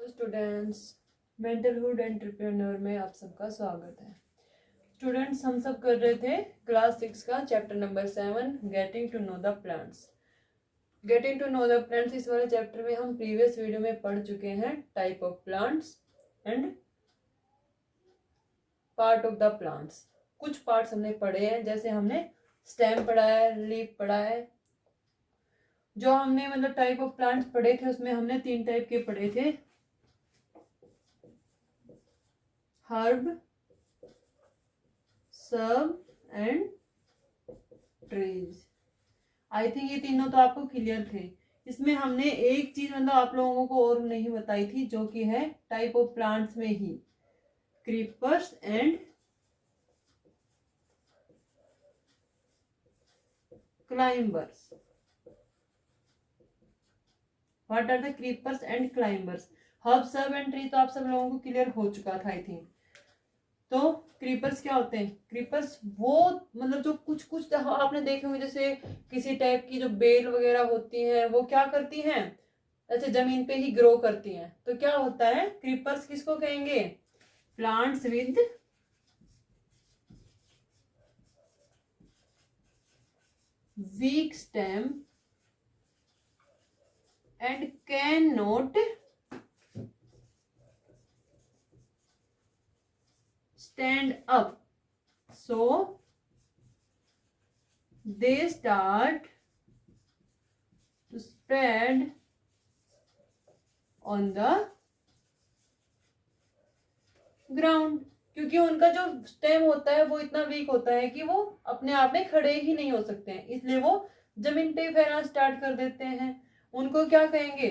Hello students, मेंटलहुड entrepreneur में आप सबका स्वागत है। स्टूडेंट्स, हम सब कर रहे थे क्लास 6 का chapter number 7 getting to know the plants. Getting to know the plants इस वाले चैप्टर में हम प्रीवियस वीडियो में पढ़ चुके हैं type of plants and part of the plants. कुछ पार्ट्स हमने पढ़े हैं, जैसे हमने स्टेम पढ़ा है, लीफ पढ़ा है। जो हमने मतलब टाइप ऑफ प्लांट्स पढ़े थे उसमें हमने 3 टाइप के पढ़े थे, herb, shrub and trees. I think ये तीनों तो आपको क्लियर थे। इसमें हमने एक चीज मतलब आप लोगों को और नहीं बताई थी, जो कि है टाइप ऑफ प्लांट्स में ही creepers and climbers. What are the creepers and climbers? Herb, shrub and tree तो आप सब लोगों को क्लियर हो चुका था आई थिंक। तो क्रीपर्स क्या होते हैं? क्रीपर्स वो मतलब जो कुछ कुछ आपने देखे होंगे, जैसे किसी टाइप की जो बेल वगैरह होती हैं वो क्या करती हैं, ऐसे जमीन पे ही ग्रो करती हैं। तो क्या होता है क्रीपर्स? किसको कहेंगे? Plants with weak stem and can not stand up, so they start to spread on the ground, क्योंकि उनका जो स्टेम होता है वो इतना वीक होता है कि वो अपने आप में खड़े ही नहीं हो सकते हैं, इसलिए वो जमीन पे फैलना स्टार्ट कर देते हैं। उनको क्या कहेंगे?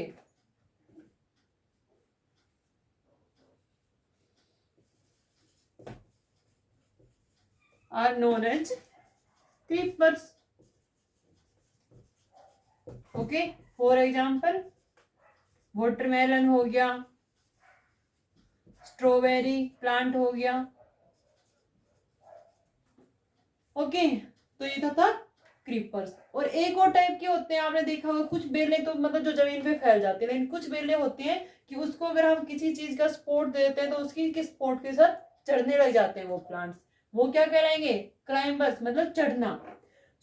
Are known as creepers. Okay, for example watermelon हो गया, स्ट्रॉबेरी प्लांट हो गया। ओके, तो ये था क्रीपर्स। और एक और टाइप के होते हैं, आपने देखा होगा कुछ बेलें तो मतलब जो जमीन पे फैल जाती है, लेकिन कुछ बेलें होती हैं कि उसको अगर हम किसी चीज का सपोर्ट दे देते हैं तो उसकी किस सपोर्ट के साथ चढ़ने लग जाते हैं वो प्लांट्स। वो क्या कहलाएंगे? क्लाइंबर्स, मतलब चढ़ना।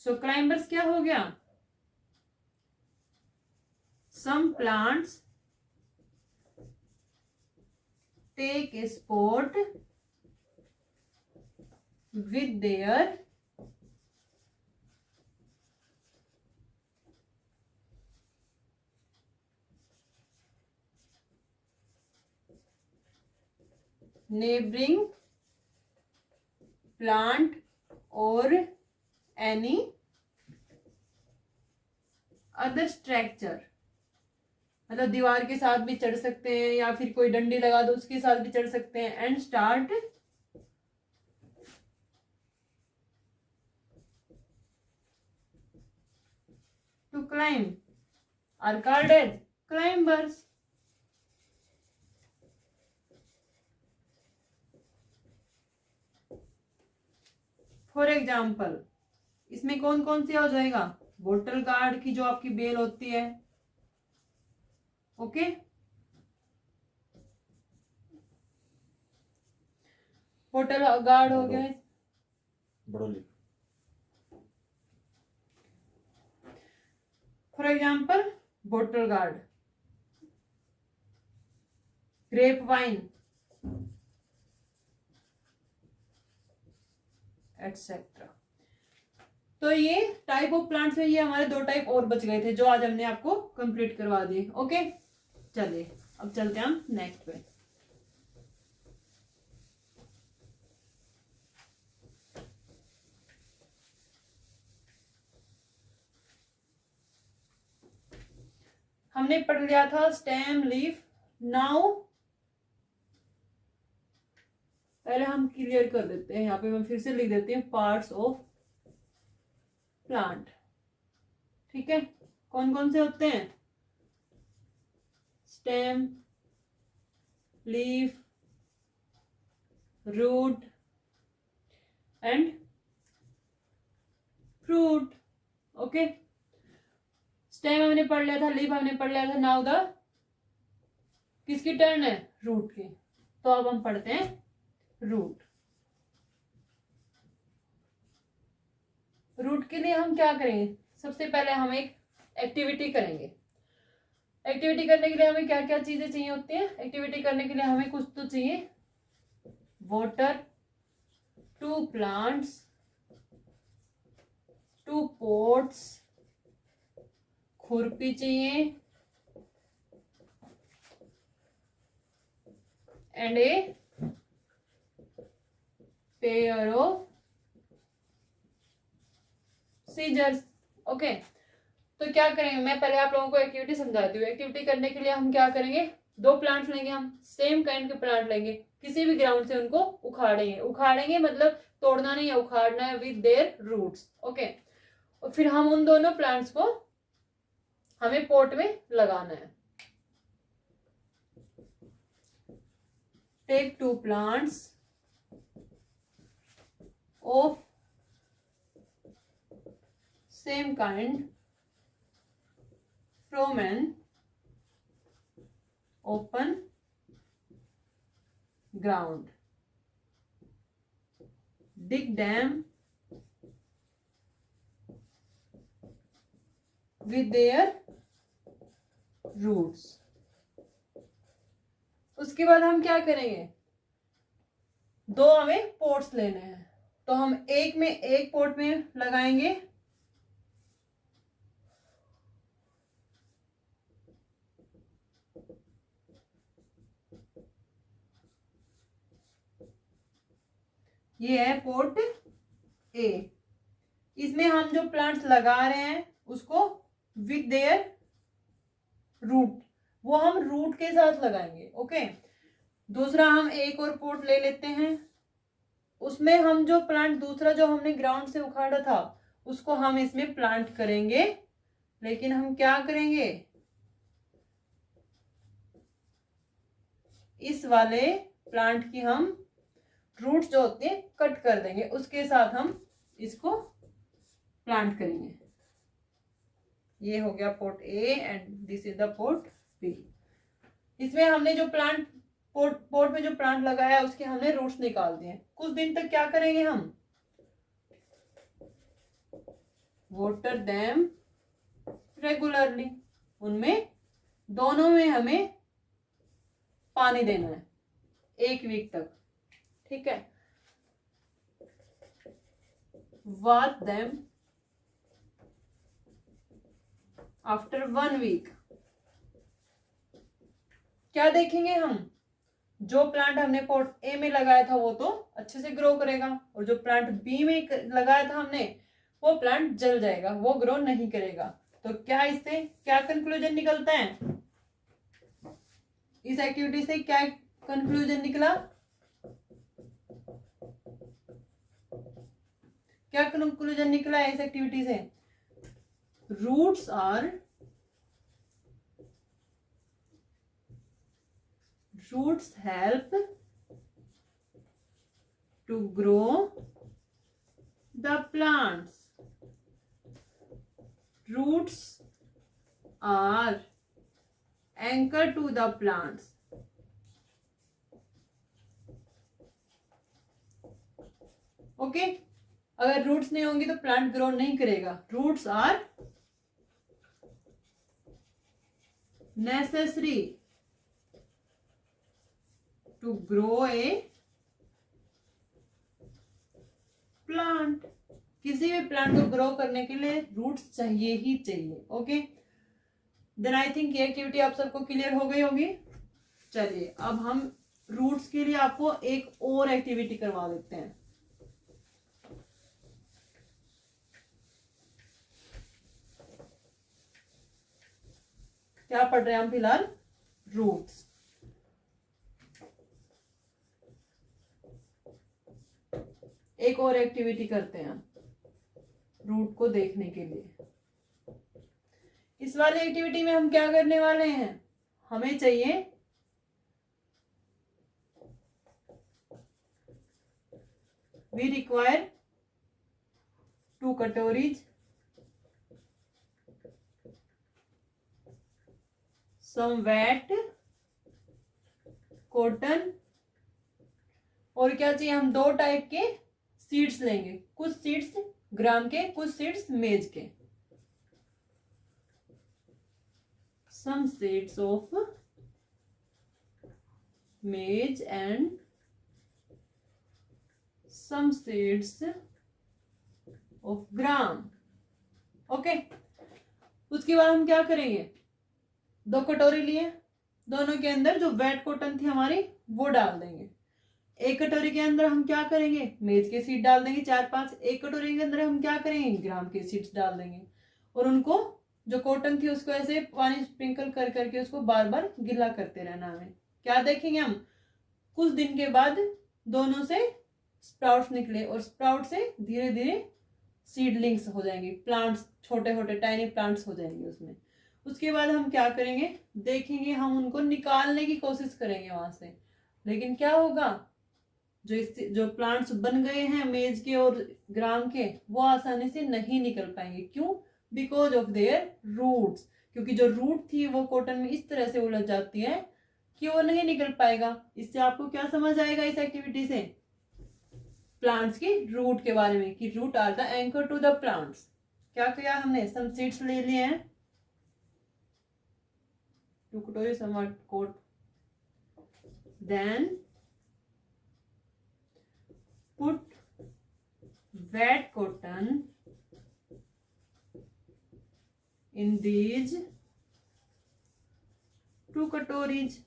सो क्लाइंबर्स क्या हो गया? Some plants take a support with their neighboring plant or any other structure। मतलब दीवार के साथ भी चढ़ सकते हैं या फिर कोई डंडी लगा दो उसके साथ भी चढ़ सकते हैं। And start to climb are called as climbers. For example इसमें कौन कौन सी आ जाएगा? बोटल गार्ड की जो आपकी बेल होती है, ओके। बोटल गार्ड हो गया, बड़ोली। For example bottle gourd, grape vine etcetera. तो ये टाइप ऑफ प्लांट्स में ये हमारे 2 टाइप और बच गए थे जो आज हमने आपको कंप्लीट करवा दिए। ओके, चलिए अब चलते हैं हम नेक्स्ट पे। हमने पढ़ लिया था स्टेम, लीफ। नाउ पहले हम क्लियर कर देते हैं, यहाँ पे मैं फिर से लिख देती हूँ पार्ट्स ऑफ प्लांट। ठीक है, कौन कौन से होते हैं? Stem, leaf, root and fruit. Okay, stem हमने पढ़ लिया था, लीफ हमने पढ़ लिया था। नाउ द किसकी टर्न है? रूट की। तो अब हम पढ़ते हैं रूट। रूट के लिए हम क्या करेंगे? सबसे पहले हम एक एक्टिविटी करेंगे। एक्टिविटी करने के लिए हमें क्या क्या चीजें चाहिए होती हैं? एक्टिविटी करने के लिए हमें कुछ तो चाहिए, वाटर, 2 प्लांट्स, 2 पोट्स, खुरपी चाहिए, and a pair of scissors. Okay, तो क्या करेंगे? मैं पहले आप लोगों को एक्टिविटी समझाती हूँ। एक्टिविटी करने के लिए हम क्या करेंगे? 2 प्लांट्स लेंगे, हम सेम काइंड के प्लांट लेंगे, किसी भी ग्राउंड से उनको उखाड़ेंगे। उखाड़ेंगे मतलब तोड़ना नहीं है, उखाड़ना है विद देयर रूट्स। ओके, और फिर हम उन दोनों प्लांट्स को हमें पॉट में लगाना है। Take 2 plants of same kind from an open ground. Dig them with their roots. उसके बाद हम क्या करेंगे? 2 हमें पोट्स लेने हैं, तो हम एक पोट में लगाएंगे ये है पोट ए। इसमें हम जो प्लांट्स लगा रहे हैं उसको विद देयर रूट, वो हम रूट के साथ लगाएंगे। ओके, दूसरा हम एक और पोट ले लेते हैं, उसमें हम जो प्लांट दूसरा जो हमने ग्राउंड से उखाड़ा था उसको हम इसमें प्लांट करेंगे। लेकिन हम क्या करेंगे? इस वाले प्लांट की हम रूट्स जो होते हैं कट कर देंगे, उसके साथ हम इसको प्लांट करेंगे। ये हो गया pot A and this is the pot B. इसमें हमने जो प्लांट पोट में जो प्लांट लगाया उसके हमने रूट्स निकाल दिए। कुछ दिन तक क्या करेंगे? हम वाटर देम रेगुलरली, उनमें दोनों में हमें पानी देना है 1 वीक तक। ठीक है, वाट देम आफ्टर 1 वीक। क्या देखेंगे हम? जो प्लांट हमने पोट ए में लगाया था वो तो अच्छे से ग्रो करेगा, और जो प्लांट बी में लगाया था हमने वो प्लांट जल जाएगा, वो ग्रो नहीं करेगा। तो क्या इससे क्या कंक्लूजन निकलता है? इस एक्टिविटी से क्या कंक्लूजन निकला? क्या कंक्लूजन निकला है इस एक्टिविटी से? Roots help to grow the plants. Roots are anchor to the plants. Okay, अगर रूट्स नहीं होंगी तो प्लांट ग्रो नहीं करेगा। Roots are necessary to grow a plant. किसी भी प्लांट को ग्रो करने के लिए रूट्स चाहिए ही चाहिए। ओके, देन आई थिंक ये एक्टिविटी आप सबको क्लियर हो गई होगी। चलिए अब हम रूट्स के लिए आपको एक और एक्टिविटी करवा देते हैं। क्या पढ़ रहे हैं हम फिलहाल? रूट्स। एक और एक्टिविटी करते हैं रूट को देखने के लिए। इस वाले एक्टिविटी में हम क्या करने वाले हैं? हमें चाहिए वी रिक्वायर 2 कटोरीज, some wet कॉटन, और क्या चाहिए, हम 2 टाइप के सीड्स लेंगे, कुछ सीड्स ग्राम के, कुछ सीड्स मेज के। Some seeds of maize and some seeds of gram. Okay, उसके बाद हम क्या करेंगे, 2 कटोरी लिए, दोनों के अंदर जो वेट कॉटन थी हमारी वो डाल देंगे। 1 कटोरी के अंदर हम क्या करेंगे, मेज के सीड डाल देंगे 4-5। 1 कटोरी के अंदर हम क्या करेंगे, ग्राम के सीड्स डाल देंगे, और उनको जो कॉटन थी उसको ऐसे पानी स्प्रिंकल कर करके उसको बार बार गिला करते रहना हमें। क्या देखेंगे हम, कुछ दिन के बाद दोनों से स्प्राउट्स निकले, और स्प्राउट से धीरे धीरे सीडलिंग्स हो जाएंगे, प्लांट्स, छोटे छोटे टाइनी प्लांट्स हो जाएंगे उसमें। उसके बाद हम क्या करेंगे, देखेंगे, हम उनको निकालने की कोशिश करेंगे वहां से, लेकिन क्या होगा, जो प्लांट्स बन गए हैं मेज के और ग्राम के, वो आसानी से नहीं निकल पाएंगे। क्यों, बिकॉज ऑफ देयर रूट्स, क्योंकि जो रूट थी वो कॉटन में इस तरह से उलझ जाती है कि वो नहीं निकल पाएगा। इससे आपको क्या समझ आएगा इस एक्टिविटी से, प्लांट्स की रूट के बारे में, कि root are the anchor to the plants. क्या किया हमने, सम सीड्स ले लिए हैं, 2 कटोरी some wet cotton, then put wet cotton in these 2 katoris,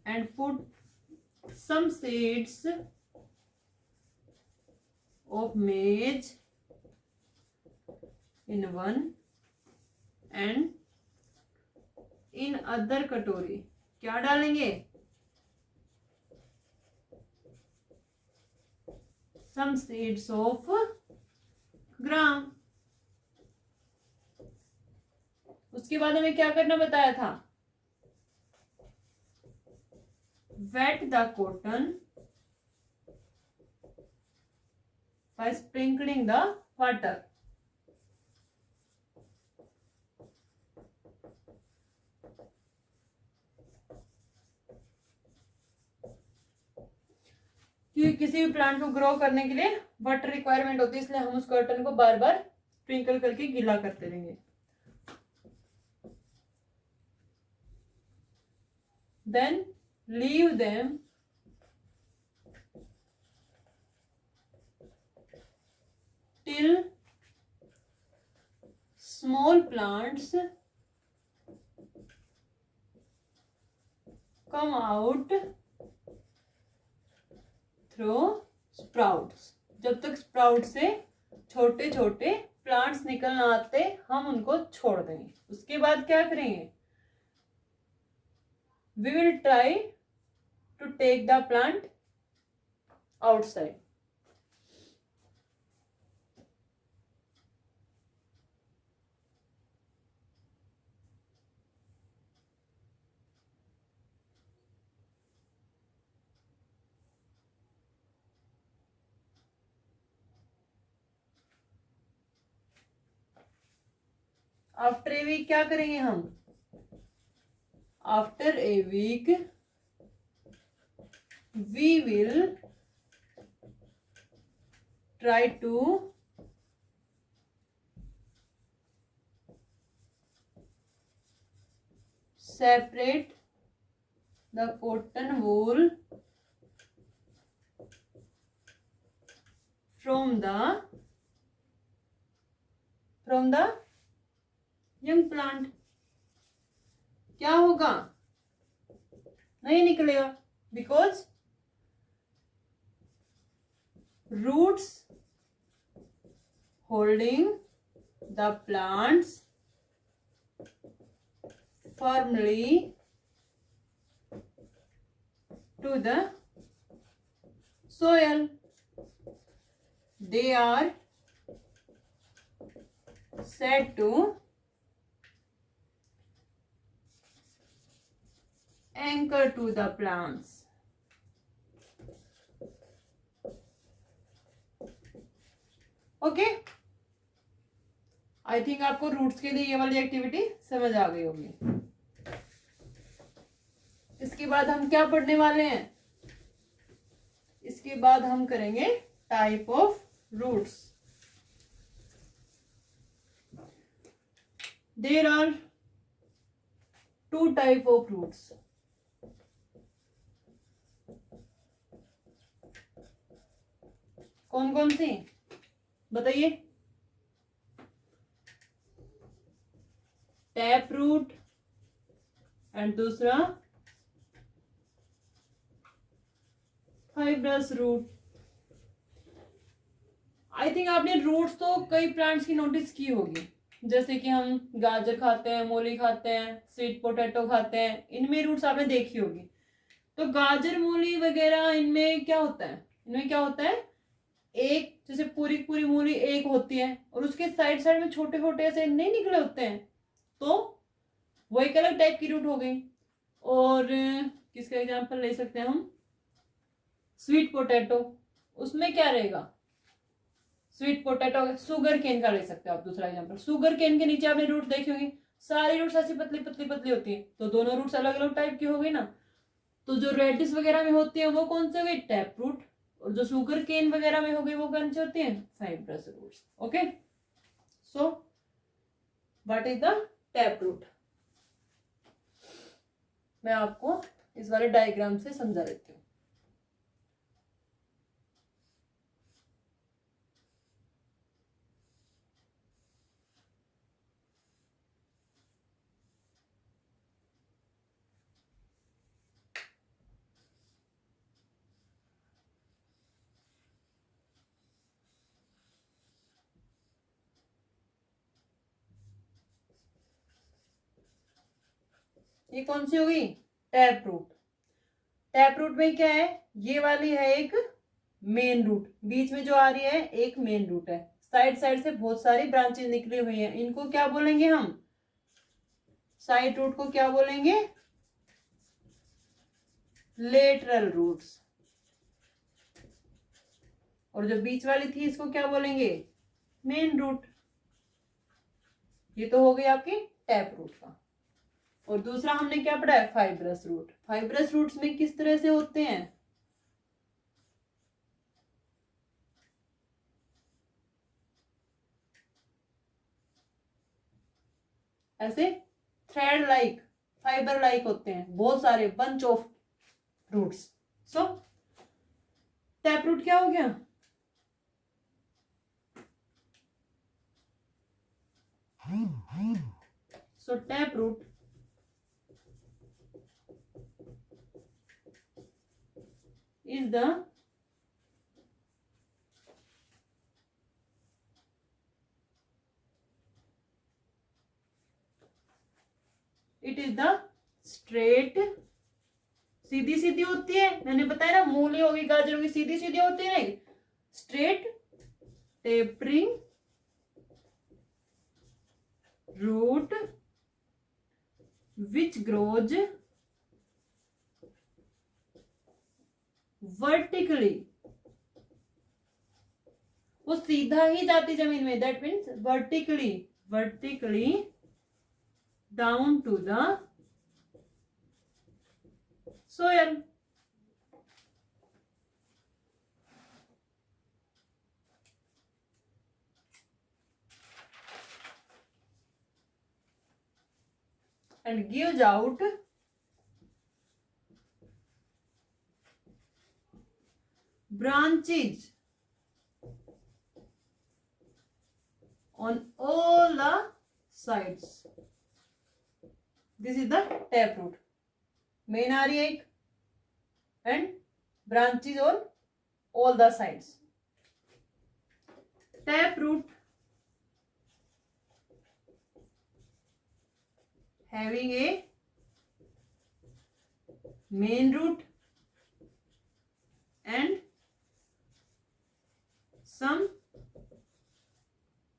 and put some seeds of maize in one and in other कटोरी। क्या डालेंगे, सम सीड्स ऑफ ग्राम। उसके बाद हमें क्या करना बताया था, wet the cotton by sprinkling the water. क्योंकि किसी भी प्लांट को ग्रो करने के लिए वाटर रिक्वायरमेंट होती है, इसलिए हम उस कॉटन को बार बार स्प्रिंकल करके गीला करते रहेंगे। Then leave them till small plants come out through sprouts. जब तक स्प्राउट से छोटे छोटे प्लांट्स निकलना आते हम उनको छोड़ देंगे। उसके बाद क्या करेंगे, we will try to take the plant outside. After a week क्या करेंगे हम, after a week we will try to separate the cotton wool from the young plant। क्या होगा, नहीं निकलेगा, because roots holding the plants firmly to the soil, they are said to anchor to the plants। Okay I think आपको roots के लिए ये वाली activity समझ आ गई होगी। इसके बाद हम क्या पढ़ने वाले हैं? इसके बाद हम करेंगे type of roots. There are 2 type of roots. कौन कौन सी बताइए? टैप रूट एंड दूसरा फाइब्रस रूट। आई थिंक आपने रूट्स तो कई प्लांट्स की नोटिस की होगी, जैसे कि हम गाजर खाते हैं, मूली खाते हैं, स्वीट पोटैटो खाते हैं, इनमें रूट्स आपने देखी होगी। तो गाजर मूली वगैरह इनमें क्या होता है? इनमें क्या होता है, एक जैसे पूरी पूरी मूली एक होती है और उसके साइड साइड में छोटे छोटे ऐसे नहीं निकले होते हैं, तो वो एक अलग टाइप की रूट हो गई। और किसका एग्जांपल ले सकते हैं हम? स्वीट पोटैटो, उसमें क्या रहेगा? स्वीट पोटैटो, शुगर केन का ले सकते हो आप दूसरा एग्जांपल। शुगर केन के नीचे आपने रूट देखी होगी, सारी रूट्स ऐसी पतली पतली पतली होती है, तो दोनों रूट्स अलग अलग टाइप की हो गई ना। तो जो रेडिस वगैरह में होती है वो कौन से हो गई? Tap root. और जो शुगर केन वगैरह में हो गई वो कौन सी होती है? Fibrous roots. Okay, so what is the tap root? मैं आपको इस वाले डायग्राम से समझा देती हूँ। ये कौन सी होगी? Tap root. टैप रूट में क्या है? ये वाली है एक मेन रूट, बीच में जो आ रही है एक मेन रूट है, साइड साइड से बहुत सारी ब्रांचेस निकली हुई हैं, इनको क्या बोलेंगे हम? साइड रूट को क्या बोलेंगे? Lateral roots. और जो बीच वाली थी इसको क्या बोलेंगे? Main root. ये तो हो गई आपकी टैप रूट का। और दूसरा हमने क्या पढ़ा है? Fibrous root. फाइब्रस रूट्स में किस तरह से होते हैं? ऐसे थ्रेड लाइक, फाइबर लाइक होते हैं, बहुत सारे bunch of roots. So tap root क्या हो गया? So tap root is the straight, सीधी सीधी होती है, मैंने बताया ना, मूली होगी, गाजर होगी, सीधी सीधी होती है ना, straight tapering root which grows vertically. वो सीधा ही जाती जमीन में, that means vertically down to the soil. and gives out branches on all the sides. This is the tap root. Main आ रही है एक and branches on all the sides. Tap root having a main root and some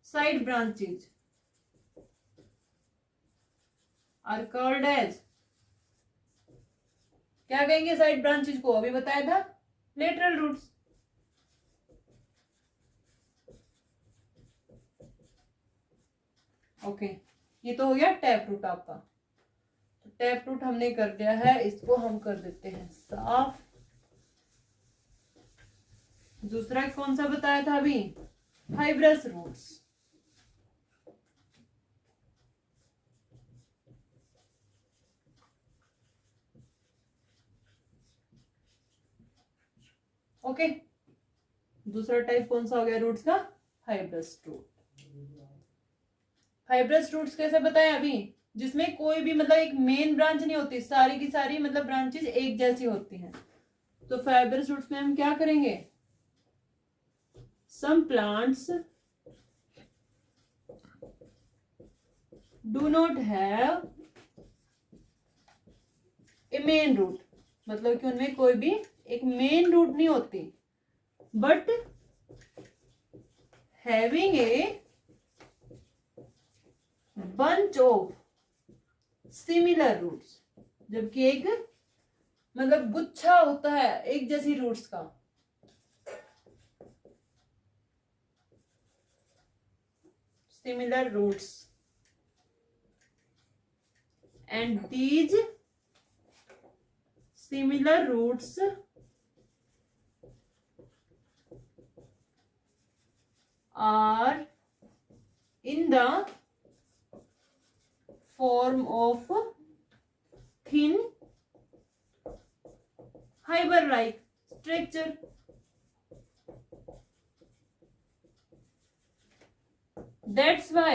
side branches are called as, क्या कहेंगे side branches को? अभी बताया था, lateral roots. Okay, ये तो हो गया टैप रूट आपका। तो टैप रूट हमने कर दिया है, इसको हम कर देते हैं साफ। दूसरा कौन सा बताया था अभी? Fibrous roots. ओके, दूसरा टाइप कौन सा हो गया रूट्स का? Fibrous root. फाइब्रस रूट्स कैसे बताएं अभी? जिसमें कोई भी मतलब एक मेन ब्रांच नहीं होती, सारी की सारी मतलब ब्रांचेस एक जैसी होती हैं। तो फाइब्रस रूट्स में हम क्या करेंगे? Some plants do not have a main root, मतलब कि उनमें कोई भी एक मेन रूट नहीं होती, but having a bunch of similar roots, जबकि एक मतलब गुच्छा होता है एक जैसी रूट्स का। Similar roots and these similar roots are in the form of thin fiber like structure. That's why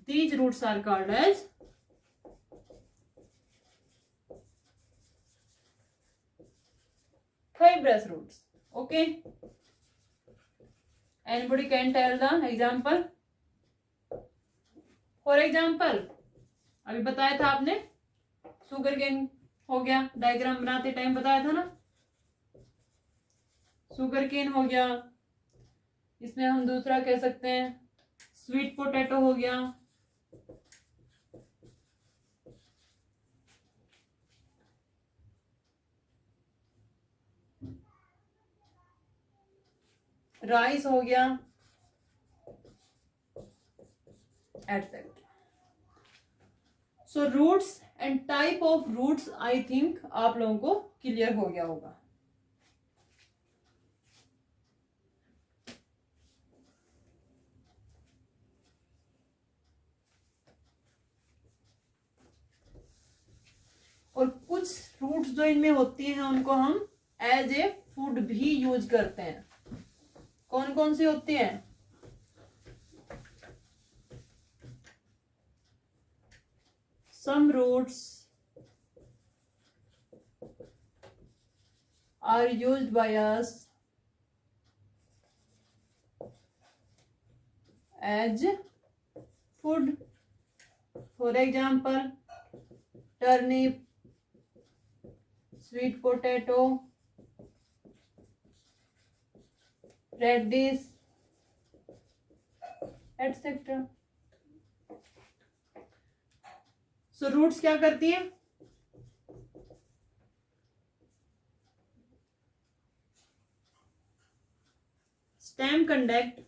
these roots are called as fibrous roots. Okay, anybody can tell the example? For example, अभी बताया था आपने, sugar cane हो गया, diagram बनाते time बताया था ना, सुगर केन हो गया। इसमें हम दूसरा कह सकते हैं स्वीट पोटैटो हो गया, राइस हो गया, etcetera. So roots and type of roots I think आप लोगों को क्लियर हो गया होगा। और कुछ फ्रूट्स जो इनमें होती हैं उनको हम एज ए फूड भी यूज करते हैं। कौन कौन सी होती हैं? Some roots are used by us as food. For example turnip, sweet potato, radish, etc. So roots क्या करती हैं? Stem conduct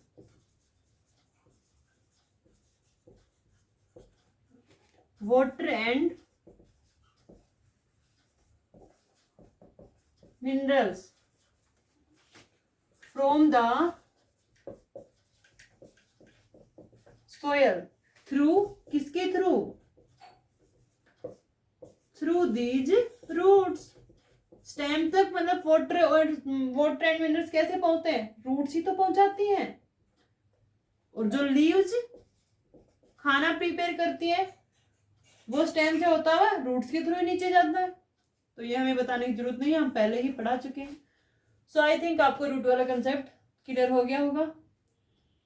water and minerals from the soil through किसके through? Through these roots. Stem तक मतलब water and minerals कैसे पहुंचते हैं? Roots ही तो पहुंचाती हैं। और जो लीव्स खाना प्रिपेयर करती है वो स्टेम से होता हुआ रूट्स के थ्रू ही नीचे जाता है। तो ये हमें बताने की जरूरत नहीं है, हम पहले ही पढ़ा चुके हैं। सो आई थिंक आपको रूट वाला कंसेप्ट क्लियर हो गया होगा।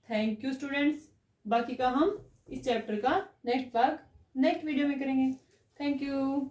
Thank you students. बाकी का हम इस चैप्टर का नेक्स्ट पार्ट नेक्स्ट वीडियो में करेंगे। Thank you.